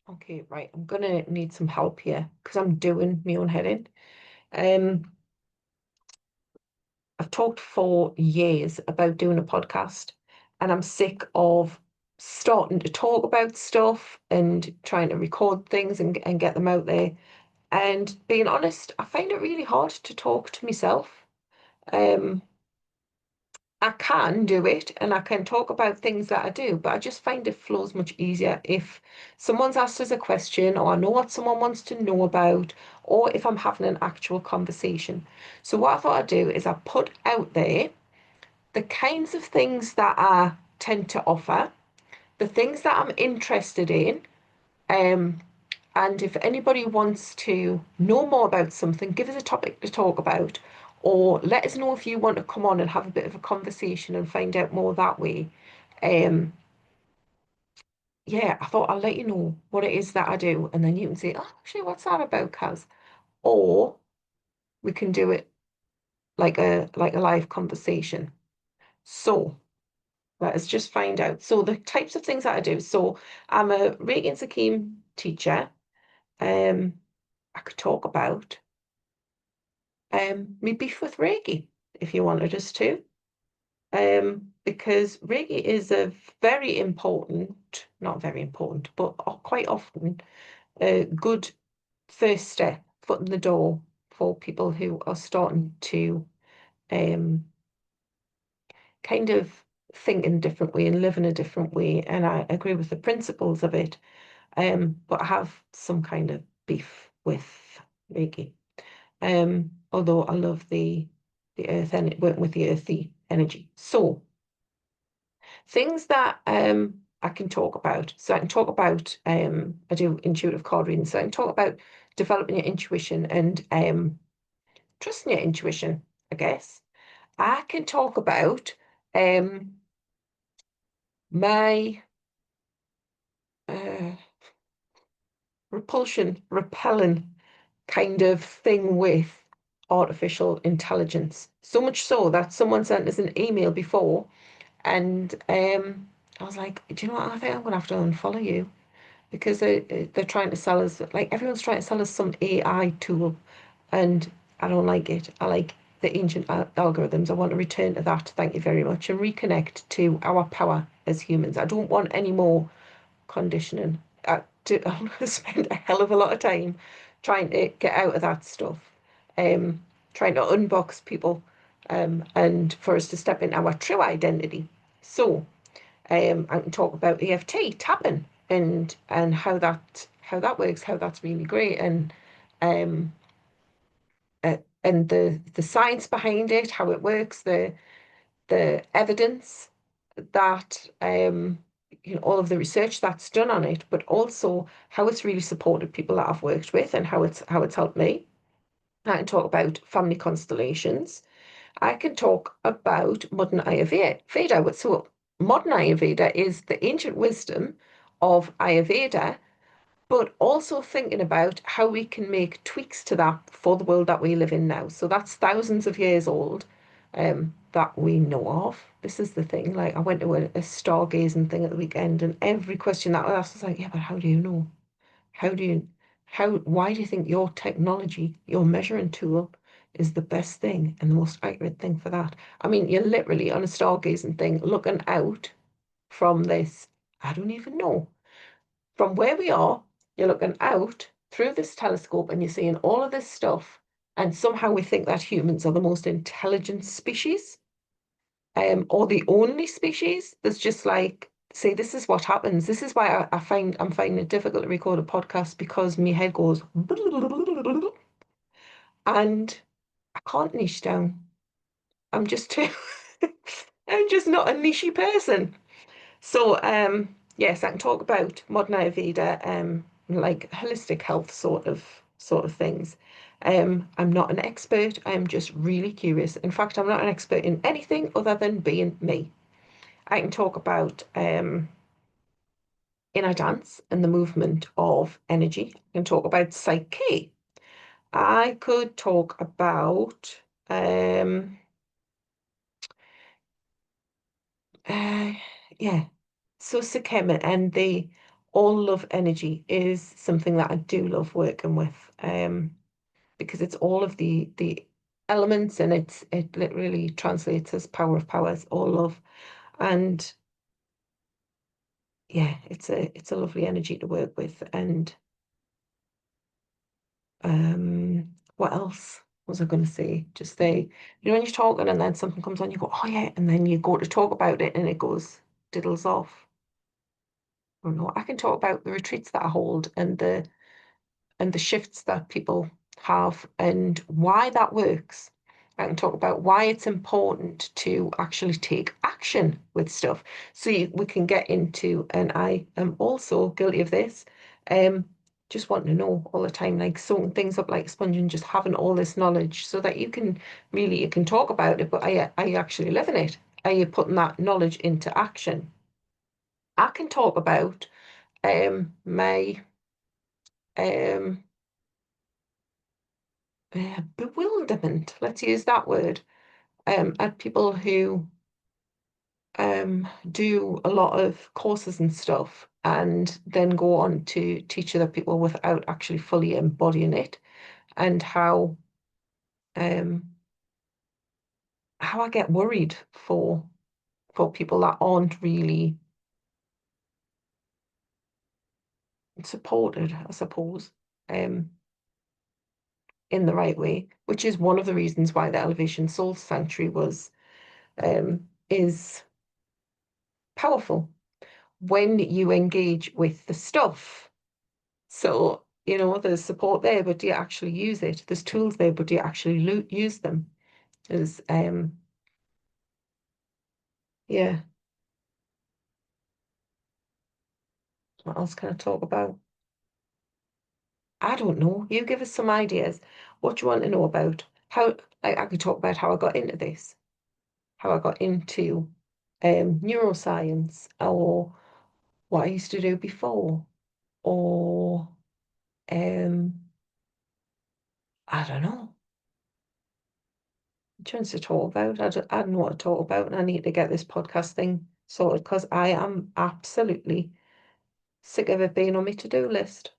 Okay, right. I'm gonna need some help here because I'm doing my own head in. Um, I've talked for years about doing a podcast, and I'm sick of starting to talk about stuff and trying to record things and get them out there. And being honest, I find it really hard to talk to myself. Um, I can do it and I can talk about things that I do, but I just find it flows much easier if someone's asked us a question or I know what someone wants to know about, or if I'm having an actual conversation. So, what I thought I'd do is I put out there the kinds of things that I tend to offer, the things that I'm interested in, um, and if anybody wants to know more about something, give us a topic to talk about, or let us know if you want to come on and have a bit of a conversation and find out more that way. Um, yeah, I thought I'll let you know what it is that I do, and then you can say, "Oh, actually, what's that about, Kaz?" Or we can do it like a live conversation. So let us just find out. So the types of things that I do. So I'm a Reiki and Sakim teacher. Um, I could talk about me beef with Reiki if you wanted us to. Because Reiki is a very important, not very important, but quite often a good first step, foot in the door for people who are starting to um, kind of think in a different way and live in a different way. And I agree with the principles of it. But I have some kind of beef with Reiki. Although I love the earth and working with the earthy energy. So things that I can talk about. So I can talk about I do intuitive card reading. So I can talk about developing your intuition and trusting your intuition, I guess. I can talk about um my uh repelling kind of thing with artificial intelligence. So much so that someone sent us an email before, and I was like, do you know what? I think I'm gonna have to unfollow you because they're trying to sell us like everyone's trying to sell us some AI tool, and I don't like it. I like the ancient algorithms. I want to return to that. Thank you very much, and reconnect to our power as humans. I don't want any more conditioning. I'm going to spend a hell of a lot of time trying to get out of that stuff, um, trying to unbox people, and for us to step in our true identity. So, I can talk about EFT tapping and how that works, how that's really great, um, and the science behind it, how it works, the evidence that all of the research that's done on it, but also how it's really supported people that I've worked with and how it's helped me. I can talk about family constellations. I can talk about modern Ayurveda. So modern Ayurveda is the ancient wisdom of Ayurveda, but also thinking about how we can make tweaks to that for the world that we live in now. So that's thousands of years old, that we know of. This is the thing. Like I went to a stargazing thing at the weekend, and every question that was asked was like, "Yeah, but how do you know? How do you, why do you think your technology, your measuring tool, is the best thing and the most accurate thing for that?" I mean, you're literally on a stargazing thing, looking out from this. I don't even know from where we are, you're looking out through this telescope and you're seeing all of this stuff, and somehow we think that humans are the most intelligent species, or the only species that's just like, see, this is what happens. This is why I'm finding it difficult to record a podcast because my head goes and I can't niche down. I'm just too I'm just not a nichey person. So, yes, I can talk about modern Ayurveda, like holistic health sort of things. I'm not an expert. I'm just really curious. In fact, I'm not an expert in anything other than being me. I can talk about inner dance and the movement of energy. I can talk about psyche. I could talk about uh, yeah, so Sikkim and the all love energy is something that I do love working with, because it's all of the elements, and it literally translates as power of powers, all love. And yeah, it's a lovely energy to work with. And what else was I going to say? Just say, when you're talking and then something comes on, you go, oh yeah, and then you go to talk about it and it goes diddles off. I don't know. I can talk about the retreats that I hold and the shifts that people have and why that works. I can talk about why it's important to actually take action with stuff. So we can get into, and I am also guilty of this, um, just wanting to know all the time, like soaking things up like a sponge and just having all this knowledge so that you can talk about it, but are you actually living it? Are you putting that knowledge into action? I can talk about my um bewilderment, let's use that word, at people who do a lot of courses and stuff and then go on to teach other people without actually fully embodying it, and um, how I get worried for people that aren't really supported, I suppose, um, in the right way, which is one of the reasons why the Elevation Soul Sanctuary is powerful when you engage with the stuff. So, there's support there, but do you actually use it? There's tools there, but do you actually use them? There's, yeah, what else can I talk about? I don't know. You give us some ideas. What do you want to know about? How, like, I could talk about how I got into this, how I got into neuroscience, or what I used to do before, or um, I don't know. Chance to talk about. I don't know what to talk about, and I need to get this podcast thing sorted because I am absolutely sick of it being on my to-do list.